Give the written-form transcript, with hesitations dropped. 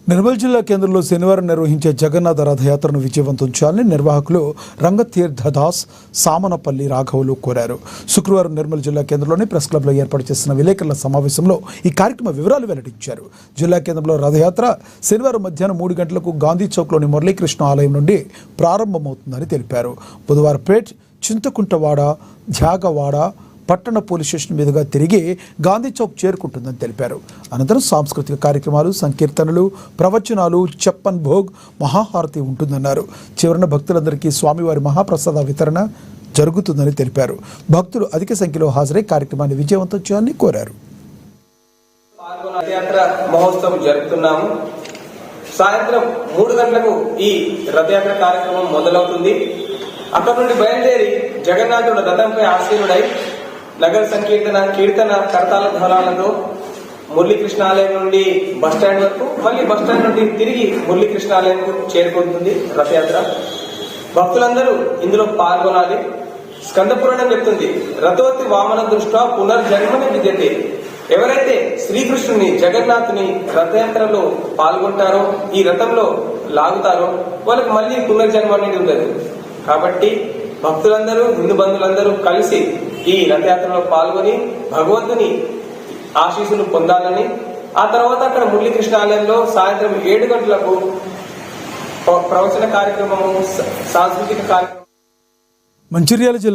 నిర్మల్ జిల్లా కేంద్రంలో శనివారం నిర్వహించే జగన్నాథ రథయాత్రను విజయవంతం చేయాలని నిర్వాహకులు రంగతీర్థదాస్ సామనపల్లి రాఘవులు కోరారు. శుక్రవారం నిర్మల్ జిల్లా కేంద్రంలోని ప్రెస్ క్లబ్లో ఏర్పాటు చేసిన విలేకరుల సమావేశంలో ఈ కార్యక్రమ వివరాలు వెల్లడించారు. జిల్లా కేంద్రంలో రథయాత్ర శనివారం మధ్యాహ్నం 3 గంటలకు గాంధీ చౌక్లోని మురళీకృష్ణ ఆలయం నుండి ప్రారంభమవుతుందని తెలిపారు. బుధవారపేట్, చింతకుంటవాడ, ధ్యాగవాడ పట్టణ పోలీస్ స్టేషన్ మీదుగా తిరిగి గాంధీ చౌక్ చేరుకుంటుందని తెలిపారు. అనంతరం సాంస్కృతిక కార్యక్రమాలు, సంకీర్తనలు, ప్రవచనాలు, చెప్పన్ భోగ్, మహాహారతి ఉంటుందన్నారు. చివరన భక్తులందరికీ స్వామివారి మహాప్రసాద వితరణ జరుగుతుందని తెలిపారు. భక్తులు అధిక సంఖ్యలో హాజరై కార్యక్రమాన్ని విజయవంతం చేయాలని కోరారు. మహోత్సవం జరుపుతున్నాము. సాయంత్రం 3 గంటలకు ఈ రథయాత్ర కార్యక్రమం మొదలవుతుంది. అక్కడ నుండి బయలుదేరి జగన్నాథుడు రథంపై ఆసీనుడై నగర సంకీర్తన, కీర్తన, కరతాళ ధ్వనాలతో మురళీకృష్ణ ఆలయం నుండి బస్టాండ్ వరకు, మళ్ళీ బస్టాండ్ నుండి తిరిగి మురళీకృష్ణ ఆలయంకు చేరుకుంటుంది రథయాత్ర. భక్తులందరూ ఇందులో పాల్గొనాలి. స్కంద పురాణం చెప్తుంది, రథోతి వామన దృష్ట్యా పునర్జన్మని విద్యతే. ఎవరైతే శ్రీకృష్ణుని, జగన్నాథుని రథయాత్రలో పాల్గొంటారో, ఈ రథంలో లాగుతారో, వాళ్ళకి మళ్ళీ పునర్జన్మ అనేది ఉండదు. కాబట్టి భక్తులందరూ, హిందూ బంధువులందరూ కలిసి ఈ రథయాత్రలో పాల్గొని భగవంతుని ఆశీస్సులు పొందాలని, ఆ తర్వాత అక్కడ మురళీకృష్ణ ఆలయంలో సాయంత్రం 7 గంటలకు ప్రవచన కార్యక్రమము, సాంస్కృతిక కార్యక్రమం. మంచిర్యాల జిల్లా